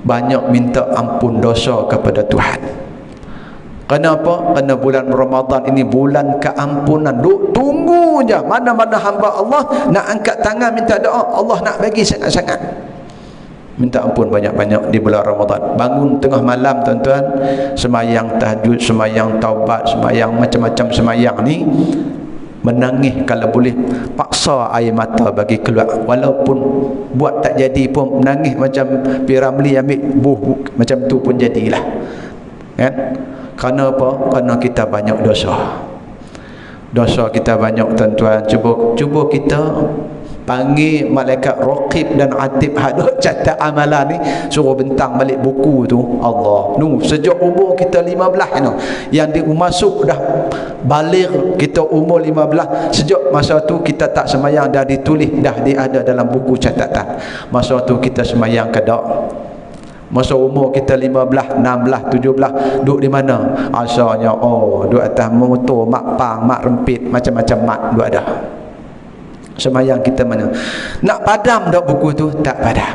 A: banyak minta ampun dosa kepada Tuhan. Kenapa? Kerana bulan Ramadan ini bulan keampunan. Tunggu je mana-mana hamba Allah nak angkat tangan minta doa, Allah nak bagi sangat-sangat. Minta ampun banyak-banyak di bulan Ramadan. Bangun tengah malam tuan-tuan, semayang tahajud, semayang taubat, semayang macam-macam semayang ni, menangis kalau boleh, paksa air mata bagi keluar. Walaupun buat tak jadi pun menangis macam Piramli ambil buh macam tu pun jadilah. Kan? Kerana apa? Kerana kita banyak dosa. Dosa kita banyak tuan-tuan. Cuba kita panggil malaikat Raqib dan Atib hadut catat amalan ni, suruh bentang balik buku tu. Allah, sejak umur kita 15 no, yang masuk dah balik kita umur 15, sejak masa tu kita tak semayang dah ditulis, dah dia ada dalam buku catatan. Masa tu kita semayang ke tak? Masa umur kita 15, 16, 17 duduk di mana? Asalnya duduk atas motor, mak pang, mak rempit, macam-macam mak duduk ada. Semayang kita mana? Nak padam tak buku tu? Tak padam.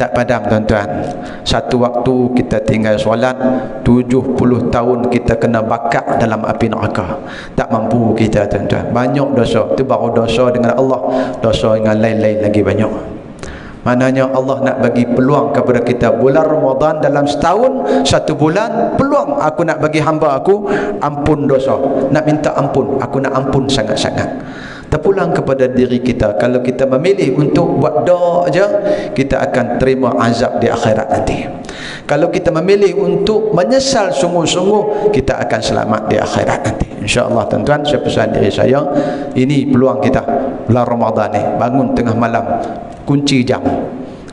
A: Tak padam tuan-tuan. Satu waktu kita tinggal solat, 70 tahun kita kena bakar dalam api neraka. Tak mampu kita tuan-tuan. Banyak dosa. Itu baru dosa dengan Allah. Dosa dengan lain-lain lagi banyak. Maknanya Allah nak bagi peluang kepada kita bulan Ramadan dalam setahun, satu bulan, peluang aku nak bagi hamba aku ampun dosa. Nak minta ampun, aku nak ampun sangat-sangat. Terpulang kepada diri kita. Kalau kita memilih untuk buat doa aja, kita akan terima azab di akhirat nanti. Kalau kita memilih untuk menyesal sungguh-sungguh, kita akan selamat di akhirat nanti. InsyaAllah tuan-tuan, saya pesan diri saya, ini peluang kita bulan Ramadan ni. Bangun tengah malam, kunci jam.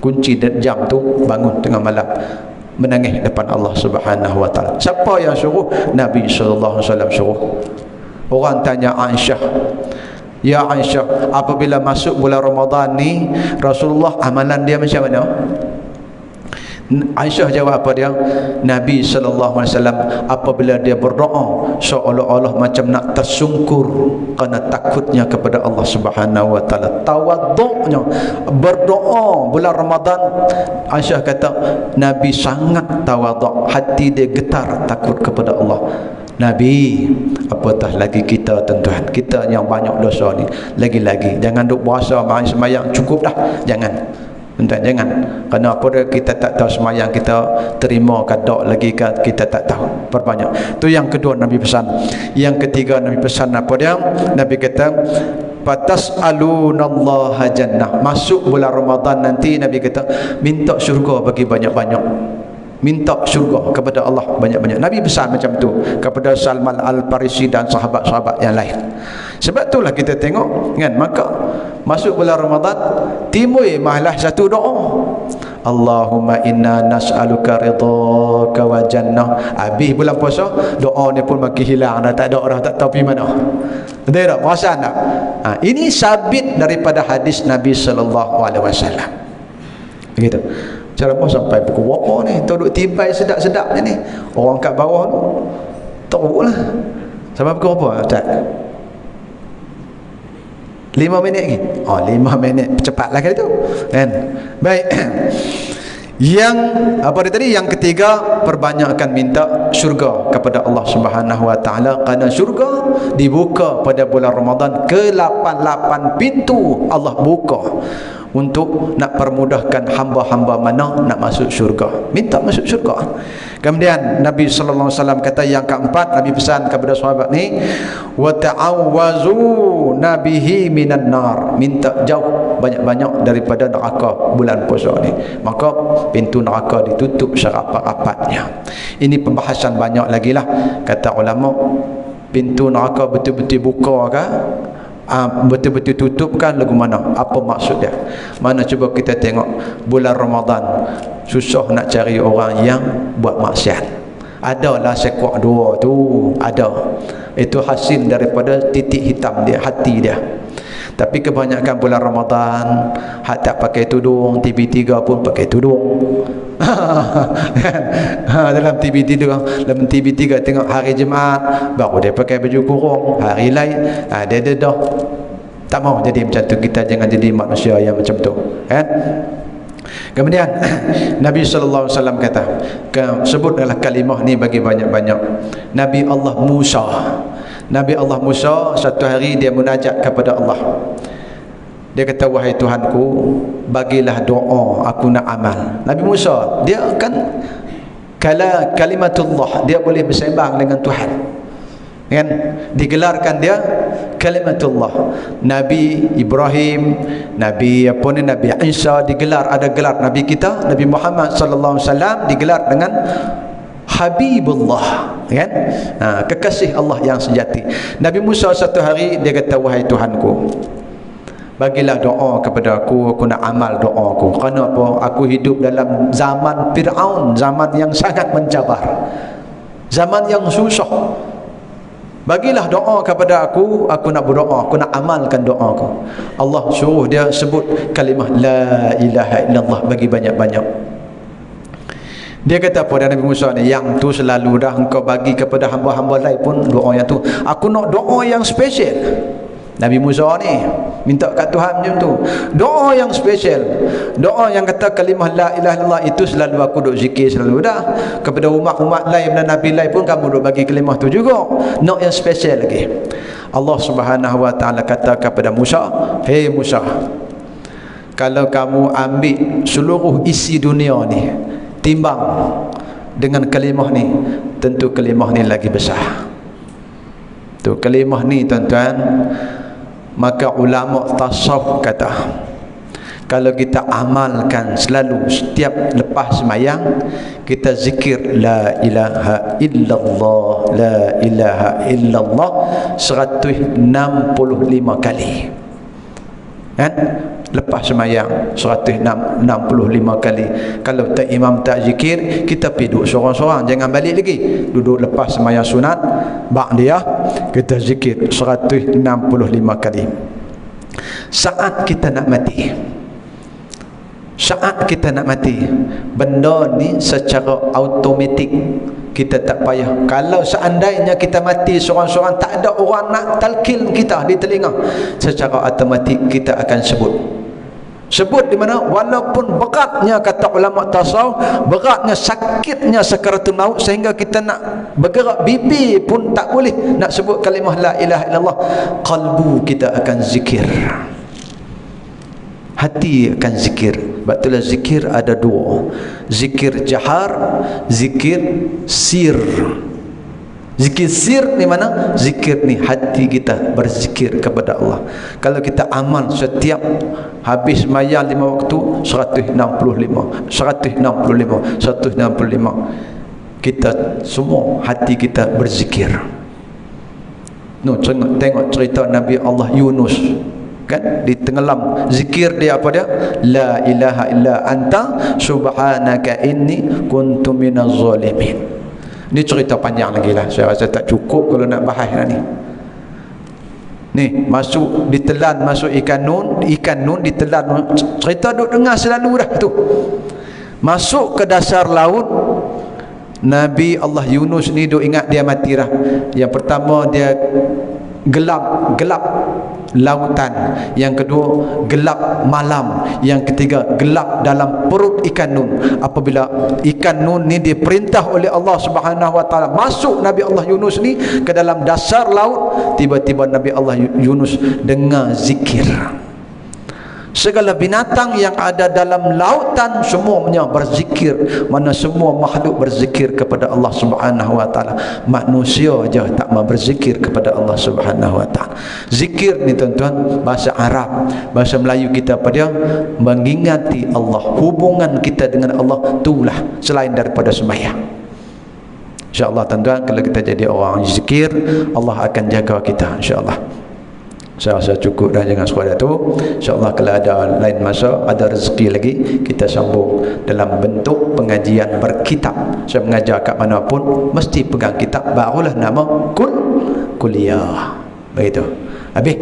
A: kunci jam tu, bangun tengah malam menangis depan Allah Subhanahu wa taala. Siapa yang suruh? Nabi sallallahu alaihi wasallam suruh. Orang tanya Aisyah, "Ya Aisyah, apabila masuk bulan Ramadan ni, Rasulullah amalan dia macam mana?" Aisyah jawab apa dia? Nabi sallallahu alaihi wasallam apabila dia berdoa seolah-olah macam nak tersungkur kerana takutnya kepada Allah Subhanahu wa taala. Tawaduknya berdoa bulan Ramadan. Aisyah kata Nabi sangat tawaduk, hati dia getar takut kepada Allah. Nabi, apatah lagi kita tuan-tuan, kita yang banyak dosa ni, lagi-lagi jangan duk puasa main semayang, cukup dah, jangan tuan-tuan, jangan. Kerana apa dia, kita tak tahu semayang kita terima ke tak lagi ke, kita tak tahu, perbanyak. Tu yang kedua Nabi pesan. Yang ketiga Nabi pesan apa dia? Nabi kata fatas'alunallaha jannah. Masuk bulan Ramadan nanti Nabi kata minta syurga bagi banyak-banyak, minta syurga kepada Allah banyak-banyak. Nabi pesan macam tu kepada Salman Al-Farisi dan sahabat-sahabat yang lain. Sebab itulah kita tengok kan, maka masuk bulan Ramadan timbul malah satu doa, Allahumma inna nas'aluka ridhaka wa jannah. Habis bulan puasa doa ni pun makin hilang dah, tak ada dah, tak tahu pergi mana. Betul tak? Perasan tak? Ini sabit daripada hadis Nabi sallallahu alaihi wasallam. Begitu. Cara apa sampai pukul berapa ni? Toduk tibai sedap-sedap ni. Orang kat bawah tu tahulah. Sampai pukul berapa? Tak. 5 minit lagi. 5 minit. Cepatlah kali tu. Kan? Baik. Yang apa dia tadi? Yang ketiga, perbanyakkan minta syurga kepada Allah Subhanahu wa taala, kerana syurga dibuka pada bulan Ramadan, ke-88 pintu Allah buka untuk nak permudahkan hamba-hamba mana nak masuk syurga, minta masuk syurga. Kemudian Nabi sallallahu alaihi wasallam kata yang keempat, Nabi pesan kepada sahabat ni, wa ta'awwazu nabihi minan nar, minta jauh banyak-banyak daripada neraka bulan puasa ni, maka pintu neraka ditutup serapat-rapatnya. Ini pembahasan banyak lagi lah, kata ulama. Pintu neraka betul-betul buka ke, betul-betul tutup kan, lagu mana, apa maksud dia? Mana cuba kita tengok bulan Ramadan susah nak cari orang yang buat maksiat. Adalah sekuak dua tu, ada. Itu hasil daripada titik hitam dia, hati dia. Tapi kebanyakan bulan Ramadan hak tak pakai tudung, TV3 pun pakai tudung. Dalam TV3 tengok hari Jumaat baru dia pakai baju kurung, hari lain dia dah tak mau jadi macam tu. Kita jangan jadi manusia yang macam tu, kan? Kemudian Nabi sallallahu alaihi wasallam kata, sebutlah kalimah ni bagi banyak-banyak. Nabi Allah Musa satu hari dia munajat kepada Allah. Dia kata, wahai Tuhanku, bagilah doa aku nak amal. Nabi Musa dia kan kalimatullah, dia boleh bersembang dengan Tuhan, kan? Digelarkan dia kalimatullah. Nabi Ibrahim, Nabi Isa digelar, ada gelar. Nabi kita Nabi Muhammad sallallahu alaihi wasallam digelar dengan Habibullah, kan? Kekasih Allah yang sejati. Nabi Musa satu hari dia kata, wahai Tuhanku, bagilah doa kepada aku nak amal doaku. Kerana apa? Aku hidup dalam zaman Fir'aun, zaman yang sangat mencabar, zaman yang susah. Bagilah doa kepada aku nak berdoa, aku nak amalkan doaku. Allah suruh dia sebut kalimah la ilaha illallah bagi banyak-banyak. Dia kata pada Nabi Musa ni, yang tu selalu dah engkau bagi kepada hamba-hamba lain pun doa yang tu, aku nak doa yang special. Nabi Musa ni minta kat Tuhan macam tu, doa yang special, doa yang kata kalimah la ilaha illallah itu selalu aku duk zikir selalu dah. Kepada umat-umat lain dan nabi lain pun kamu duk bagi kalimah tu juga, nak yang special lagi. Allah Subhanahu wa taala kata kepada Musa, hei Musa, kalau kamu ambil seluruh isi dunia ni timbang dengan kalimah ni, tentu kalimah ni lagi besar. Tu kalimah ni tuan-tuan, maka ulama tasawuf kata, kalau kita amalkan selalu setiap lepas semayang, kita zikir la ilaha illallah, la ilaha illallah 165 kali, kan? lepas semayang 165 kali. Kalau tak imam tak zikir, kita pergi duduk seorang-seorang, jangan balik lagi, duduk lepas semayang sunat ba'diyah, kita zikir 165 kali. Saat kita nak mati, saat kita nak mati, benda ni secara automatik kita tak payah. Kalau seandainya kita mati seorang-seorang, tak ada orang nak talqin kita di telinga, secara automatik kita akan sebut di mana, walaupun beratnya, kata ulama tasawuf, beratnya, sakitnya sakaratul maut, sehingga kita nak bergerak bibir pun tak boleh nak sebut kalimah la ilaha illallah, qalbu kita akan zikir, hati akan zikir. Sebab itulah zikir ada dua, zikir jahar, zikir sir. Zikir sir ni mana? Zikir ni hati kita berzikir kepada Allah. Kalau kita amal setiap habis sembahyang 5 waktu 165, kita semua hati kita berzikir. Tengok cerita Nabi Allah Yunus, kan, ditenggelam, zikir dia apa dia? La ilaha illa anta subhanaka inni kuntu minaz zalimin. Ini cerita panjang lagi lah, saya rasa tak cukup kalau nak bahas ni. Ni masuk ditelan, masuk ikan nun ditelan, cerita duk dengar selalu dah tu. Masuk ke dasar laut, Nabi Allah Yunus ni duk ingat dia mati dah. Yang pertama dia gelap lautan, yang kedua gelap malam, yang ketiga gelap dalam perut ikan nun. Apabila ikan nun ni diperintah oleh Allah Subhanahu wa taala, masuk Nabi Allah Yunus ni ke dalam dasar laut, tiba-tiba Nabi Allah Yunus dengar zikir. Segala binatang yang ada dalam lautan semuanya berzikir. Mana semua makhluk berzikir kepada Allah Subhanahu wa taala. Manusia aja tak mau berzikir kepada Allah Subhanahu wa taala. Zikir ni tuan-tuan, bahasa Arab, bahasa Melayu kita apa dia? Mengingati Allah. Hubungan kita dengan Allah itulah selain daripada sembahyang. InsyaAllah tuan-tuan, kalau kita jadi orang zikir, Allah akan jaga kita, insyaAllah. Saya rasa cukup dah, jangan sekadar tu. InsyaAllah kalau ada lain masa, ada rezeki lagi, kita sambung dalam bentuk pengajian berkitab. Saya mengajar kat mana pun mesti pegang kitab, barulah nama kuliah. Begitu. Habis,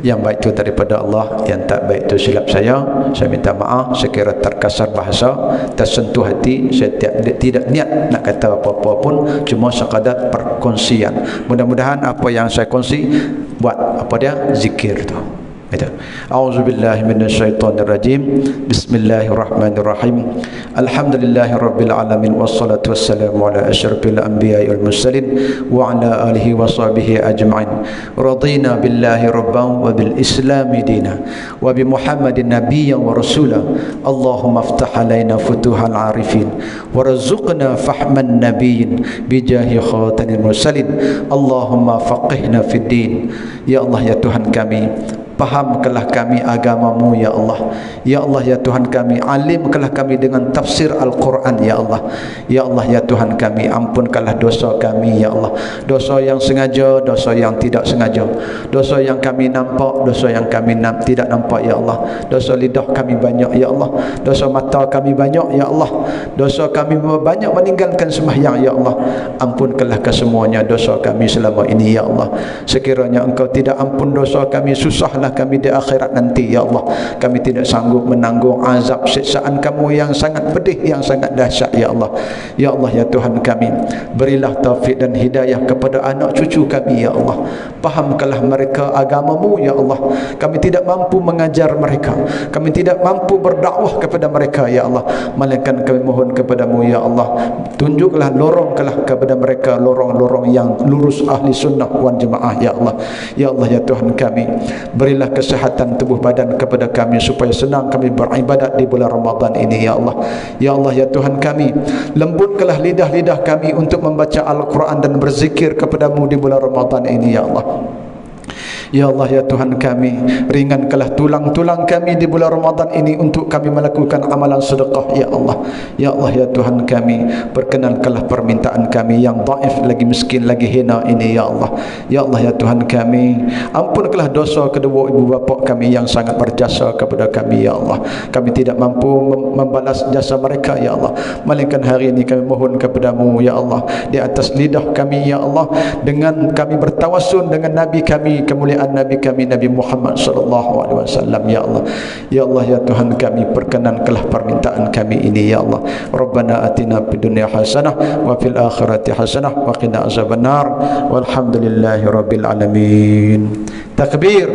A: yang baik itu daripada Allah, yang tak baik itu silap saya minta maaf sekira terkasar bahasa, tersentuh hati. Saya tidak niat nak kata apa-apa pun, cuma sekadar perkongsian. Mudah-mudahan apa yang saya kongsi buat apa dia? Zikir tu. Itu. A'udzubillahi minasyaitonirrajim. Bismillahirrahmanirrahim. Alhamdulillahirabbil alamin wassalatu wassalamu ala asyrafil anbiya'i wal mursalin wa ala alihi wa sahbihi ajma'in. Radina billahi rabban wa bil islami dina wa bi Muhammadin nabiyyan wa rasula. Allahumma iftah alaina futuhal arifin warzuqna fahman nabiyyin bijahi khatamil mursalin. Allahumma faqihna fid din. Ya Allah, ya Tuhan kami, fahamkanlah kami agamamu ya Allah. Ya Allah, ya Tuhan kami, alimkanlah kami dengan tafsir Al-Quran ya Allah. Ya Allah, ya Tuhan kami, ampunkanlah dosa kami ya Allah. Dosa yang sengaja, dosa yang tidak sengaja, dosa yang kami nampak, dosa yang kami tidak nampak ya Allah. Dosa lidah kami banyak ya Allah, dosa mata kami banyak ya Allah, dosa kami banyak meninggalkan sembahyang ya Allah. Ampunkanlah kesemuanya dosa kami selama ini ya Allah. Sekiranya Engkau tidak ampun dosa kami, susahlah kami di akhirat nanti ya Allah. Kami tidak sanggup menanggung azab siksaan kamu yang sangat pedih, yang sangat dahsyat ya Allah. Ya Allah, ya Tuhan kami, berilah taufik dan hidayah kepada anak cucu kami ya Allah. Fahamkanlah mereka agamamu ya Allah. Kami tidak mampu mengajar mereka, kami tidak mampu berdakwah kepada mereka ya Allah. Melainkan kami mohon kepadamu ya Allah, tunjuklah, lorongkanlah kepada mereka lorong-lorong yang lurus ahli sunnah wal jamaah ya Allah. Ya Allah, ya Tuhan kami, berilah kesehatan tubuh badan kepada kami supaya senang kami beribadat di bulan Ramadan ini ya Allah. Ya Allah, ya Tuhan kami, lembutkanlah lidah-lidah kami untuk membaca Al-Quran dan berzikir kepadamu di bulan Ramadan ini ya Allah. Ya Allah ya Tuhan kami, ringankanlah tulang-tulang kami di bulan Ramadan ini untuk kami melakukan amalan sedekah ya Allah. Ya Allah ya Tuhan kami, perkenankanlah permintaan kami yang dhaif lagi miskin lagi hina ini ya Allah. Ya Allah ya Tuhan kami, ampunkanlah dosa kedua ibu bapa kami yang sangat berjasa kepada kami ya Allah. Kami tidak mampu membalas jasa mereka ya Allah. Melainkan hari ini kami mohon kepadamu ya Allah, di atas lidah kami ya Allah, dengan kami bertawassul dengan Nabi kami, kemuliaan Nabi kami Nabi Muhammad sallallahu alaihi wasallam ya Allah. Ya Allah ya Tuhan kami, perkenankanlah permintaan kami ini ya Allah. Rabbana atina fid dunya hasanah wa fil akhirati hasanah wa qina azabannar walhamdulillahi rabbil alamin. Takbir.